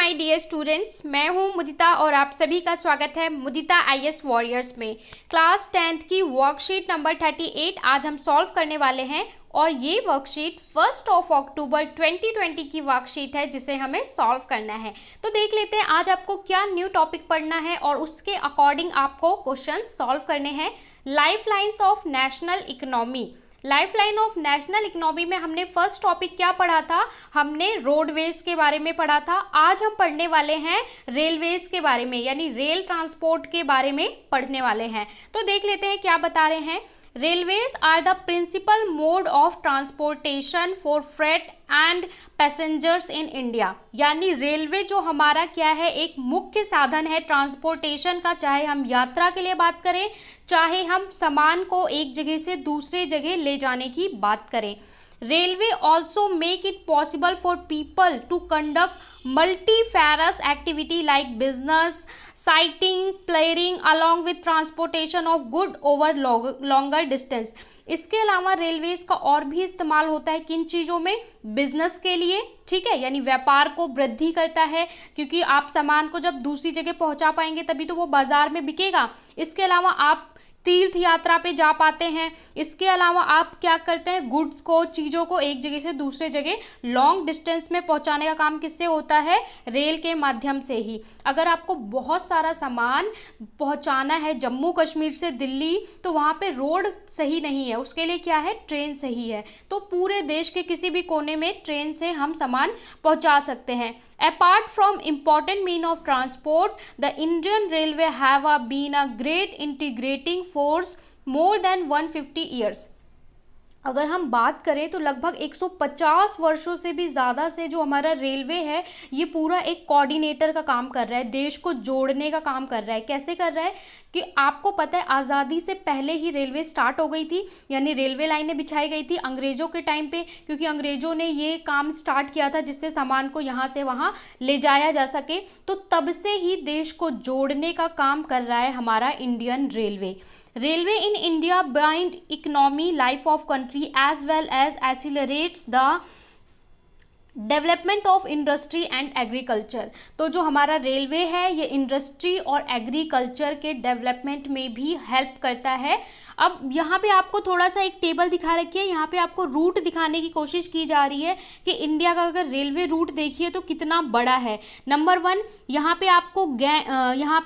My dear students, मैं हूं मुदिता और आप सभी का स्वागत है मुदिता आईएएस वॉरियर्स में। क्लास 10th की वर्कशीट नंबर 38 आज हम सॉल्व करने वाले हैं और ये वर्कशीट 1 अक्टूबर 2020 की वर्कशीट है जिसे हमें सॉल्व करना है। तो देख लेते हैं आज आपको क्या न्यू टॉपिक पढ़ना है और उसके अकॉर्डिंग आपको क्वेश्चन सॉल्व करने हैं। Life lines of national economy. Life line of national economy में हमने फर्स्ट टॉपिक क्या पढ़ा था? हमने रोडवेज के बारे में पढ़ा था। आज हम पढ़ने वाले हैं रेलवेज के बारे में, यानी रेल ट्रांसपोर्ट के बारे में पढ़ने वाले हैं। तो देख लेते हैं क्या बता रहे हैं। Railways are the principal mode of transportation for freight and passengers in India. यानी रेलवे जो हमारा क्या है, एक मुख्य साधन है ट्रांसपोर्टेशन का, चाहे हम यात्रा के लिए बात करें, चाहे हम सामान को एक जगह से दूसरे जगह ले जाने की बात करें। Railway also make it possible for people to conduct multifarious activity like business, sighting, playering along with transportation of good over longer distance. इसके अलावा रेलवेज का और भी इस्तेमाल होता है किन चीज़ों में? बिजनेस के लिए, ठीक है, यानी व्यापार को वृद्धि करता है, क्योंकि आप सामान को जब दूसरी जगह पहुंचा पाएंगे तभी तो वो बाजार में बिकेगा। इसके अलावा आप तीर्थ यात्रा पे जा पाते हैं। इसके अलावा आप क्या करते हैं, गुड्स को, चीज़ों को एक जगह से दूसरे जगह लॉन्ग डिस्टेंस में पहुंचाने का काम किससे होता है? रेल के माध्यम से ही। अगर आपको बहुत सारा सामान पहुंचाना है जम्मू कश्मीर से दिल्ली, तो वहाँ पे रोड सही नहीं है, उसके लिए क्या है? ट्रेन सही है। तो पूरे देश के किसी भी कोने में ट्रेन से हम सामान पहुंचा सकते हैं। Apart from important mean of transport, the Indian Railway have been a great integrating force more than 150 years. अगर हम बात करें तो लगभग 150 वर्षों से भी ज़्यादा से जो हमारा रेलवे है, ये पूरा एक कोऑर्डिनेटर का काम कर रहा है, देश को जोड़ने का काम कर रहा है। कैसे कर रहा है कि आपको पता है आज़ादी से पहले ही रेलवे स्टार्ट हो गई थी, यानी रेलवे लाइनें बिछाई गई थी अंग्रेज़ों के टाइम पे, क्योंकि अंग्रेज़ों ने ये काम स्टार्ट किया था जिससे सामान को यहाँ से वहाँ ले जाया जा सके। तो तब से ही देश को जोड़ने का काम कर रहा है हमारा Indian railway. Railway in India bind economy life of country as well as accelerates the development of industry and agriculture. तो जो हमारा रेलवे है ये इंडस्ट्री और एग्रीकल्चर के डेवलपमेंट में भी हेल्प करता है। अब यहाँ पे आपको थोड़ा सा एक टेबल दिखा रखी है, यहाँ पे आपको रूट दिखाने की कोशिश की जा रही है कि इंडिया का अगर रेलवे रूट देखिए तो कितना बड़ा है। नंबर 1 यहाँ पे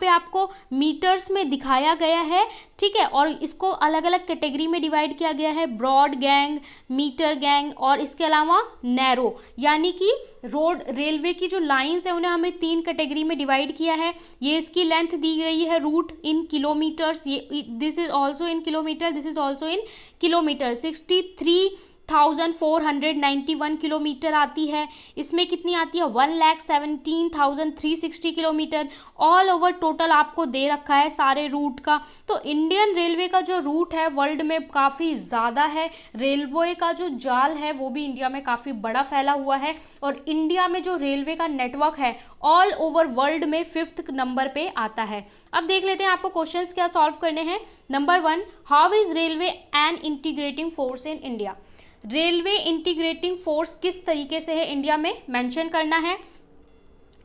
आपको मीटर्स में दिखाया गया है, ठीक है, और इसको अलग अलग कैटेगरी में डिवाइड किया गया है, ब्रॉड गैंग, मीटर गैंग और इसके अलावा नैरो। यानी कि रोड रेलवे की जो लाइंस है उन्हें हमें 3 कैटेगरी में डिवाइड किया है। ये इसकी लेंथ दी गई है रूट इन किलोमीटर्स, ये this is also in kilometre, this is also in kilometre. 63,491 kilometre आती है। इसमें कितनी आती है? 1,17,360 किलोमीटर। ऑल ओवर टोटल आपको दे रखा है सारे रूट का। तो इंडियन रेलवे का जो रूट है वर्ल्ड में काफ़ी ज़्यादा है। रेलवे का जो जाल है वो भी इंडिया में काफ़ी बड़ा फैला हुआ है और इंडिया में जो रेलवे का नेटवर्क है ऑल ओवर वर्ल्ड में 5th नंबर पे आता है। अब देख लेते हैं आपको क्वेश्चंस क्या सॉल्व करने हैं। Number 1, how is railway an integrating force in India. Railway integrating force किस तरीके से है इंडिया में, मेंशन करना है।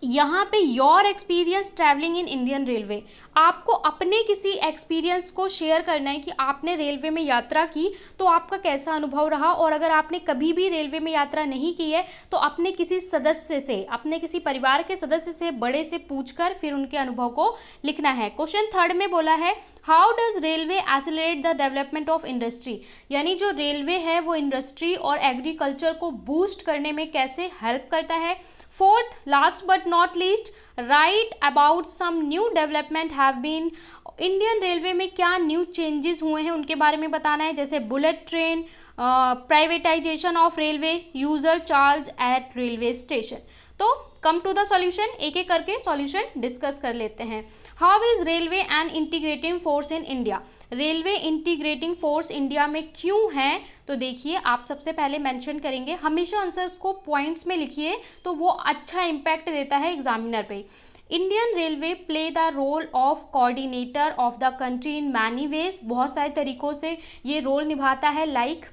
यहाँ पे your experience travelling in Indian railway, आपको अपने किसी एक्सपीरियंस को शेयर करना है कि आपने रेलवे में यात्रा की तो आपका कैसा अनुभव रहा, और अगर आपने कभी भी रेलवे में यात्रा नहीं की है तो अपने किसी सदस्य से, अपने किसी परिवार के सदस्य से, बड़े से पूछकर फिर उनके अनुभव को लिखना है। क्वेश्चन 3 में बोला है how does railway accelerate the development of industry, यानी जो रेलवे है वो इंडस्ट्री और एग्रीकल्चर को बूस्ट करने में कैसे हेल्प करता है। 4th, last but not least, write about some new development have been. Indian railway में क्या न्यू चेंजेस हुए हैं उनके बारे में बताना है, जैसे bullet train, privatisation of railway, user charge at railway station. तो कम टू द सॉल्यूशन, एक एक करके सॉल्यूशन डिस्कस कर लेते हैं। How is railway an integrating force in India, railway integrating force India में क्यों है? तो देखिए आप सबसे पहले मेंशन करेंगे, हमेशा आंसर्स को पॉइंट्स में लिखिए तो वो अच्छा इम्पैक्ट देता है एग्जामिनर पे। Indian railway play the role of coordinator of the country in many ways, बहुत सारे तरीकों से ये रोल निभाता है। Like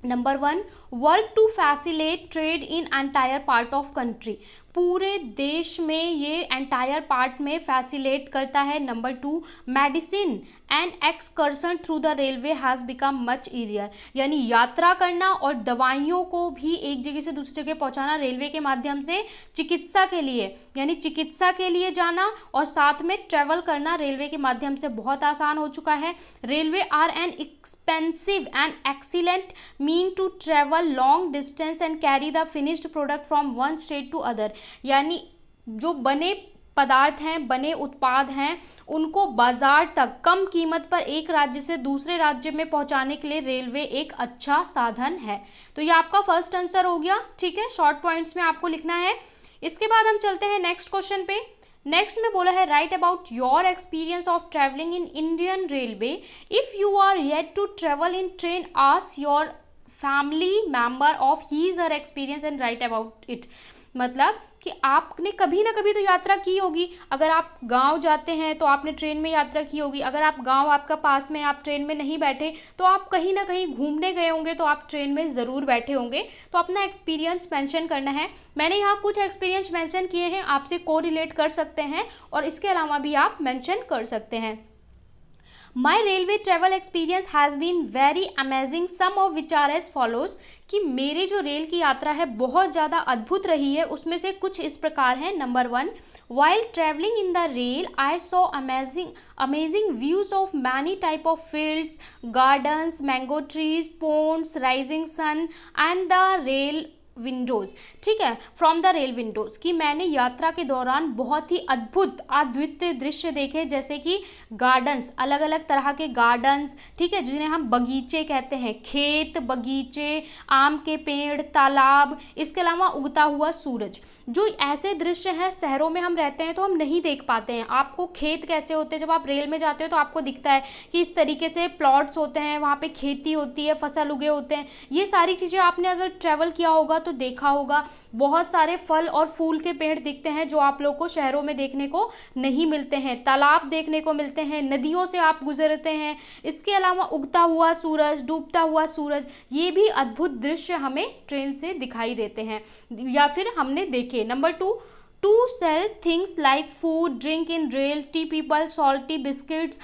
number 1, work to facilitate trade in entire part of country, पूरे देश में ये एंटायर पार्ट में फैसिलेट करता है। Number 2, medicine and excursion through the railway has become much easier, यानी यात्रा करना और दवाइयों को भी एक जगह से दूसरी जगह पहुंचाना रेलवे के माध्यम से, चिकित्सा के लिए यानी चिकित्सा के लिए जाना और साथ में ट्रेवल करना रेलवे के माध्यम से बहुत आसान हो चुका है। Railway are an expensive and excellent mean to travel long distance and carry the finished product from one state to other, यानी जो बने पदार्थ हैं, बने उत्पाद हैं, उनको बाजार तक कम कीमत पर एक राज्य से दूसरे राज्य में पहुंचाने के लिए रेलवे एक अच्छा साधन है। तो ये आपका फर्स्ट आंसर हो गया, ठीक है, शॉर्ट पॉइंट्स में आपको लिखना है। इसके बाद हम चलते हैं नेक्स्ट क्वेश्चन पे। नेक्स्ट में बोला है write about your experience of travelling in Indian railway, if you are yet to travel in train ask your family member of his her experience and write about it, मतलब कि आपने कभी ना कभी तो यात्रा की होगी। अगर आप गांव जाते हैं तो आपने ट्रेन में यात्रा की होगी, अगर आप गांव आपका पास में, आप ट्रेन में नहीं बैठे तो आप कहीं ना कहीं घूमने गए होंगे, तो आप ट्रेन में ज़रूर बैठे होंगे। तो अपना एक्सपीरियंस मेंशन करना है। मैंने यहाँ कुछ एक्सपीरियंस मेंशन किए हैं, आपसे को रिलेट कर सकते हैं और इसके अलावा भी आप मेंशन कर सकते हैं। My railway travel experience has been very amazing, some of which are as follows, कि मेरे जो रेल की यात्रा है बहुत ज़्यादा अद्भुत रही है, उसमें से कुछ इस प्रकार हैं। Number 1, while traveling in the rail I saw amazing views of many type of fields, gardens, mango trees, ponds, rising sun and the rail Windows, ठीक है, फ्रॉम द रेल विंडोज़, कि मैंने यात्रा के दौरान बहुत ही अद्भुत अद्वितीय दृश्य देखे, जैसे कि गार्डन्स, अलग अलग तरह के गार्डन्स, ठीक है, जिन्हें हम बगीचे कहते हैं, खेत, बगीचे, आम के पेड़, तालाब, इसके अलावा उगता हुआ सूरज। जो ऐसे दृश्य हैं शहरों में हम रहते हैं तो हम नहीं देख पाते हैं। आपको खेत कैसे होते हैं, जब आप रेल में जाते हो तो आपको दिखता है कि इस तरीके से प्लॉट्स होते हैं, वहाँ पे खेती होती है, फसल उगे होते हैं। ये सारी चीज़ें आपने अगर ट्रैवल किया होगा तो देखा होगा। बहुत सारे फल और फूल के पेड़ दिखते हैं जो आप लोग को शहरों में देखने को नहीं मिलते हैं। तालाब देखने को मिलते हैं, नदियों से आप गुजरते हैं। इसके अलावा उगता हुआ सूरज, डूबता हुआ सूरज, ये भी अद्भुत दृश्य हमें ट्रेन से दिखाई देते हैं या फिर हमने देखे। Number 2, to sell things like food, drink in rail, tea people, salty biscuits,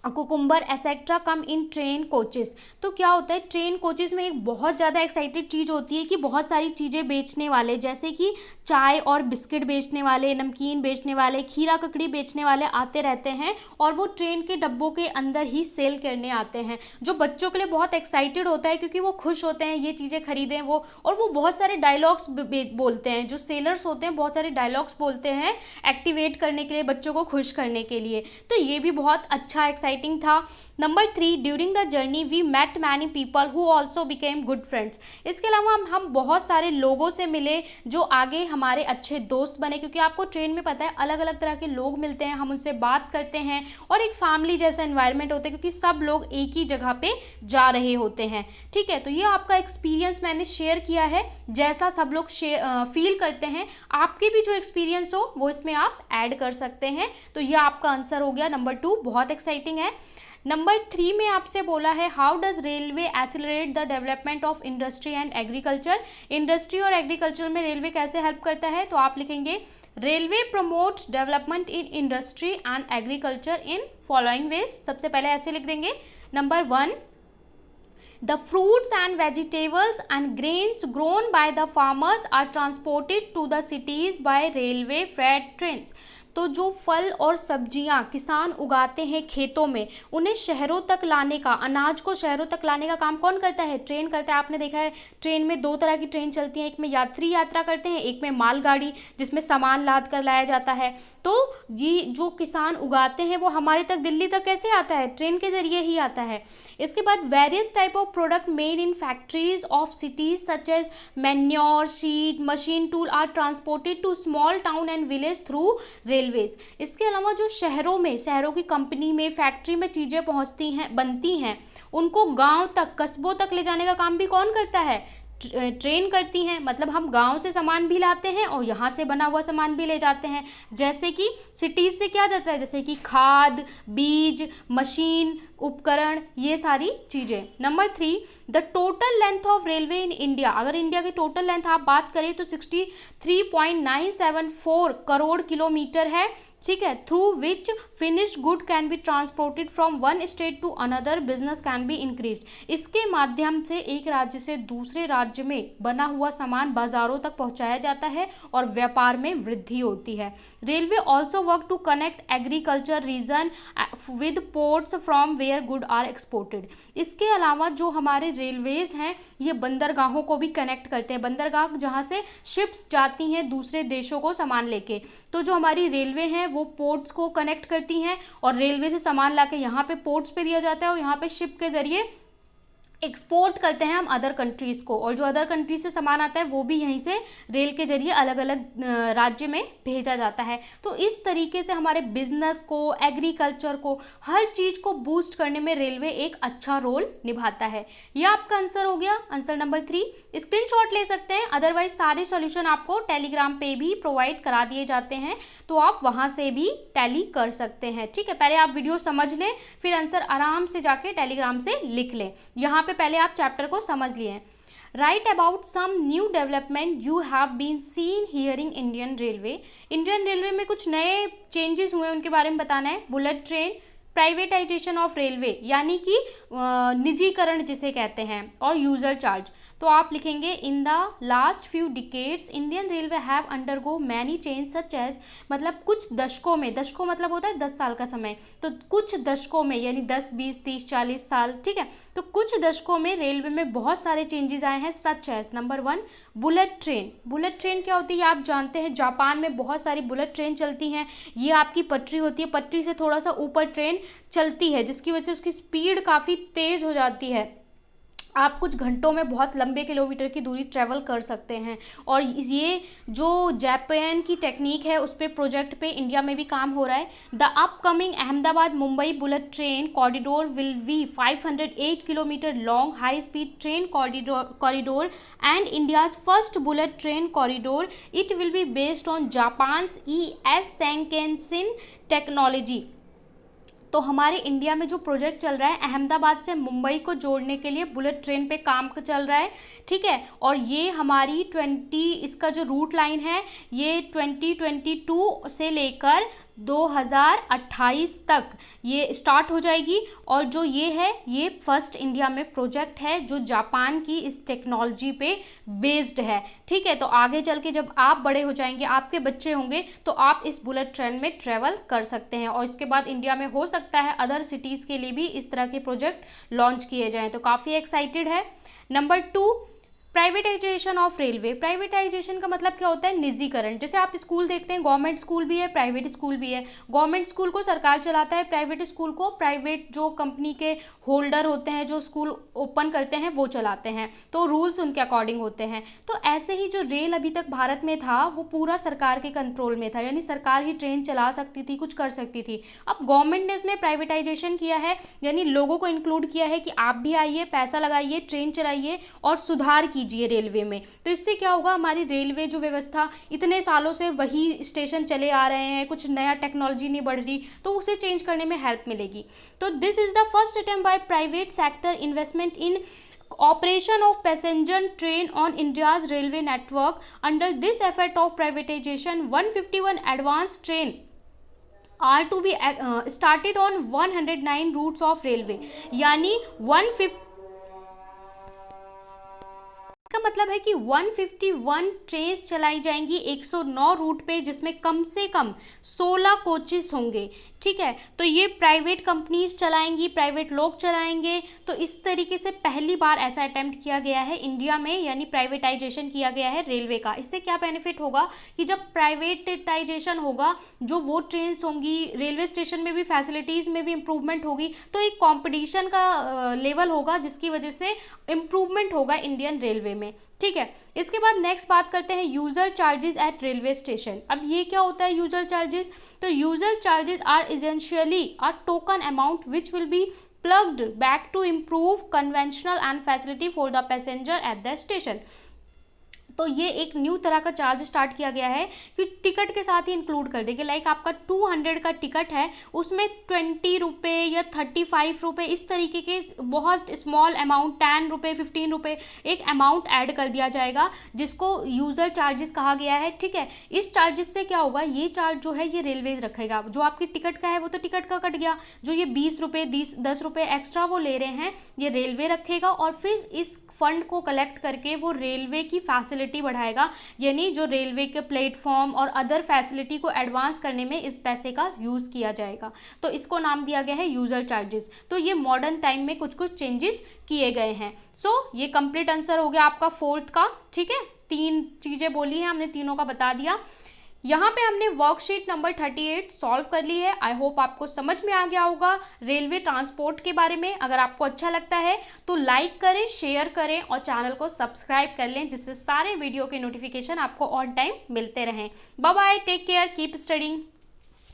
cucumber etcetera come in train coaches. तो क्या होता है, ट्रेन कोचेस में एक बहुत ज़्यादा एक्साइटेड चीज़ होती है कि बहुत सारी चीज़ें बेचने वाले, जैसे कि चाय और बिस्किट बेचने वाले, नमकीन बेचने वाले, खीरा ककड़ी बेचने वाले आते रहते हैं और वो ट्रेन के डब्बों के अंदर ही सेल करने आते हैं, जो बच्चों के लिए बहुत एक्साइटेड होता है क्योंकि वो खुश होते हैं ये चीज़ें खरीदें वो, और वो बहुत सारे डायलॉग्स बोलते हैं। जो सेलर्स होते हैं बहुत सारे डायलॉग्स बोलते हैं एक्टिवेट करने के लिए, बच्चों को खुश करने के लिए। तो ये भी बहुत अच्छा एक्साइटिंग था। Number 3, during the journey we met many people who also became good friends. इसके अलावा हम बहुत सारे लोगों से मिले जो आगे हमारे अच्छे दोस्त बने, क्योंकि आपको ट्रेन में पता है अलग अलग तरह के लोग मिलते हैं, हम उनसे बात करते हैं और एक फैमिली जैसा एनवायरनमेंट होता है क्योंकि सब लोग एक ही जगह पे जा रहे होते हैं। ठीक है, तो ये आपका एक्सपीरियंस मैंने शेयर किया है, जैसा सब लोग फील करते हैं। आपके भी जो एक्सपीरियंस हो वो इसमें आप ऐड कर सकते हैं। तो ये आपका आंसर हो गया नंबर 2, बहुत एक्साइटिंग है। नंबर 3 में आपसे बोला है how does railway accelerate the development of industry and agriculture. Industry और एग्रीकल्चर में रेलवे कैसे हेल्प करता है, तो आप लिखेंगे railway promotes development in industry and agriculture in following veg. सबसे पहले ऐसे लिख देंगे, number 1, the fruits and vegetables and grains grown by the farmers are transported to the cities by railway freight trains। तो जो फल और सब्जियां किसान उगाते हैं खेतों में, उन्हें शहरों तक लाने का, अनाज को शहरों तक लाने का काम कौन करता है, ट्रेन करता है। आपने देखा है ट्रेन में 2 तरह की ट्रेन चलती हैं, एक में यात्री यात्रा करते हैं, एक में मालगाड़ी जिसमें सामान लाद कर लाया जाता है। तो ये जो किसान उगाते हैं वो हमारे तक, दिल्ली तक कैसे आता है, ट्रेन के जरिए ही आता है। इसके बाद various type of product made in factories of cities such as manure, sheet, machine tool are transported to small town and village through railways. इसके अलावा जो शहरों में, शहरों की कंपनी में, फैक्ट्री में चीज़ें पहुंचती हैं, बनती हैं, उनको गांव तक, कस्बों तक ले जाने का काम भी कौन करता है, ट्रेन करती हैं। मतलब हम गांव से सामान भी लाते हैं और यहाँ से बना हुआ सामान भी ले जाते हैं। जैसे कि सिटीज़ से क्या जाता है, जैसे कि खाद, बीज, मशीन, उपकरण, ये सारी चीज़ें। Number 3, the total length of railway in India. अगर इंडिया की टोटल लेंथ आप बात करें तो 63.974 करोड़ किलोमीटर है, ठीक है, through which finished good can be transported from one state to another, business can be increased. इसके माध्यम से एक राज्य से दूसरे राज्य में बना हुआ सामान बाजारों तक पहुंचाया जाता है और व्यापार में वृद्धि होती है। Railway also work to connect agriculture region with ports from where good are exported. इसके अलावा जो हमारे रेलवेज हैं ये बंदरगाहों को भी कनेक्ट करते हैं, बंदरगाह जहाँ से शिप्स जाती हैं दूसरे देशों को सामान लेके, तो जो हमारी रेलवे हैं वो पोर्ट्स को कनेक्ट करती हैं और रेलवे से सामान लाके यहाँ पे पोर्ट्स पे दिया जाता है और यहाँ पे शिप के जरिए एक्सपोर्ट करते हैं हम अदर कंट्रीज़ को, और जो अदर कंट्रीज से सामान आता है वो भी यहीं से रेल के जरिए अलग अलग राज्य में भेजा जाता है। तो इस तरीके से हमारे बिजनेस को, एग्रीकल्चर को, हर चीज़ को बूस्ट करने में रेलवे एक अच्छा रोल निभाता है। यह आपका आंसर हो गया, आंसर नंबर 3। स्क्रीनशॉट ले सकते हैं, अदरवाइज सारे सॉल्यूशन आपको टेलीग्राम पे भी प्रोवाइड करा दिए जाते हैं, तो आप वहाँ से भी टैली कर सकते हैं, ठीक है। पहले आप वीडियो समझ लें, फिर आंसर आराम से जाके टेलीग्राम से लिख लें। यहाँ पे पहले आप चैप्टर को समझ लिए। Write about some new development you have been seen hearing Indian railway. Indian railway में कुछ नए चेंजेस हुए उनके बारे में बताना है। Bullet train, privatisation of railway यानी कि निजीकरण जिसे कहते हैं, और यूजर चार्ज। तो आप लिखेंगे in the last few decades Indian railway have undergo many change such as, मतलब कुछ दशकों में, दशकों मतलब होता है 10 साल का समय, तो कुछ दशकों में यानी 10, 20, 30, 40 साल, ठीक है, तो कुछ दशकों में रेलवे में बहुत सारे चेंजेस आए हैं। Such as number 1 bullet train. Bullet train क्या होती है आप जानते हैं, जापान में बहुत सारी बुलेट ट्रेन चलती हैं। ये आपकी पटरी होती है, पटरी से थोड़ा सा ऊपर ट्रेन चलती है जिसकी वजह से उसकी स्पीड काफ़ी तेज़ हो जाती है, आप कुछ घंटों में बहुत लंबे किलोमीटर की दूरी ट्रैवल कर सकते हैं। और ये जो जापान की टेक्निक है उस पर प्रोजेक्ट पे इंडिया में भी काम हो रहा है। The upcoming Ahmedabad Mumbai bullet train corridor will be 508 kilometre long high speed train corridor and India's first bullet train corridor. It will be based on Japan's ES Shinkansen technology. तो हमारे इंडिया में जो प्रोजेक्ट चल रहा है अहमदाबाद से मुंबई को जोड़ने के लिए बुलेट ट्रेन पे काम चल रहा है, ठीक है, और ये हमारी इसका जो रूट लाइन है ये 2022 से लेकर 2028 तक ये स्टार्ट हो जाएगी। और जो ये है ये फर्स्ट इंडिया में प्रोजेक्ट है जो जापान की इस टेक्नोलॉजी पे बेस्ड है, ठीक है। तो आगे चल के जब आप बड़े हो जाएंगे, आपके बच्चे होंगे, तो आप इस बुलेट ट्रेन में ट्रेवल कर सकते हैं, और इसके बाद इंडिया में हो सकता है अदर सिटीज़ के लिए भी इस तरह के प्रोजेक्ट लॉन्च किए जाएँ, तो काफ़ी एक्साइटेड है। Number 2 privatisation of railway. Privatisation का मतलब क्या होता है, निजीकरण। जैसे आप स्कूल देखते हैं, गवर्नमेंट स्कूल भी है, प्राइवेट स्कूल भी है। गवर्नमेंट स्कूल को सरकार चलाता है, प्राइवेट स्कूल को प्राइवेट जो कंपनी के होल्डर होते हैं जो स्कूल ओपन करते हैं वो चलाते हैं, तो रूल्स उनके अकॉर्डिंग होते हैं। तो ऐसे ही जो रेल अभी तक भारत में था वो पूरा सरकार के कंट्रोल में था, यानी सरकार ही ट्रेन चला सकती थी, कुछ कर सकती थी। अब गवर्नमेंट ने इसमें प्राइवेटाइजेशन किया है, यानी लोगों को इंक्लूड किया है कि आप भी आइए, पैसा लगाइए, ट्रेन चलाइए और सुधार कीजिए रेलवे में। तो इससे क्या होगा, हमारी रेलवे जो व्यवस्था इतने सालों से वही स्टेशन चले आ रहे हैं, कुछ नया टेक्नोलॉजी नहीं बढ़ रही, तो उसे चेंज करने में हेल्प मिलेगी। तो this is the first attempt by private sector investment in operation of passenger train on India's railway network. Under this effort of privatization 151 advanced train are to be started on 109 routes of railway, यानी 150 का मतलब है कि 151 train चलाई जाएंगी 109 root पे, जिसमें कम से कम 16 कोचेस होंगे, ठीक है। तो ये प्राइवेट कंपनीज चलाएंगी, प्राइवेट लोग चलाएंगे। तो इस तरीके से पहली बार ऐसा अटेम्प्ट किया गया है इंडिया में, यानी प्राइवेटाइजेशन किया गया है रेलवे का। इससे क्या बेनिफिट होगा कि जब प्राइवेटाइजेशन होगा, जो वो ट्रेन्स होंगी, रेलवे स्टेशन में भी फैसिलिटीज़ में भी इम्प्रूवमेंट होगी, तो एक कॉम्पिटिशन का लेवल होगा जिसकी वजह से इम्प्रूवमेंट होगा इंडियन रेलवे में, ठीक है। इसके बाद नेक्स्ट बात करते हैं user charges at railway station. अब ये क्या होता है यूजर चार्जेस, तो user charges are essentially a token amount which will be plugged back to improve conventional and facility for the passenger at the station। तो ये एक न्यू तरह का चार्ज स्टार्ट किया गया है कि टिकट के साथ ही इंक्लूड कर देंगे। लाइक आपका 200 का टिकट है, उसमें 20 रुपये या 35 रुपये इस तरीके के बहुत स्मॉल अमाउंट, 10 रुपये 15 रुपये एक अमाउंट ऐड कर दिया जाएगा, जिसको यूज़र चार्जेस कहा गया है। ठीक है, इस चार्जेस से क्या होगा, ये चार्ज जो है ये रेलवेज रखेगा। जो आपकी टिकट का है वो तो टिकट का कट गया, जो ये 20 रुपये 10 रुपये एक्स्ट्रा वो ले रहे हैं ये रेलवे रखेगा, और फिर इस फंड को कलेक्ट करके वो रेलवे की फैसिलिटी बढ़ाएगा, यानी जो रेलवे के प्लेटफॉर्म और अदर फैसिलिटी को एडवांस करने में इस पैसे का यूज़ किया जाएगा। तो इसको नाम दिया गया है यूज़र चार्जेस। तो ये मॉडर्न टाइम में कुछ कुछ चेंजेस किए गए हैं। सो ये कंप्लीट आंसर हो गया आपका 4th का। ठीक है, 3 चीज़ें बोली हैं हमने, तीनों का बता दिया। यहाँ पे हमने वर्कशीट नंबर 38 सॉल्व कर ली है। आई होप आपको समझ में आ गया होगा रेलवे ट्रांसपोर्ट के बारे में। अगर आपको अच्छा लगता है तो लाइक करें, शेयर करें और चैनल को सब्सक्राइब कर लें, जिससे सारे वीडियो के नोटिफिकेशन आपको ऑन टाइम मिलते रहें। Bye bye, take care, keep studying.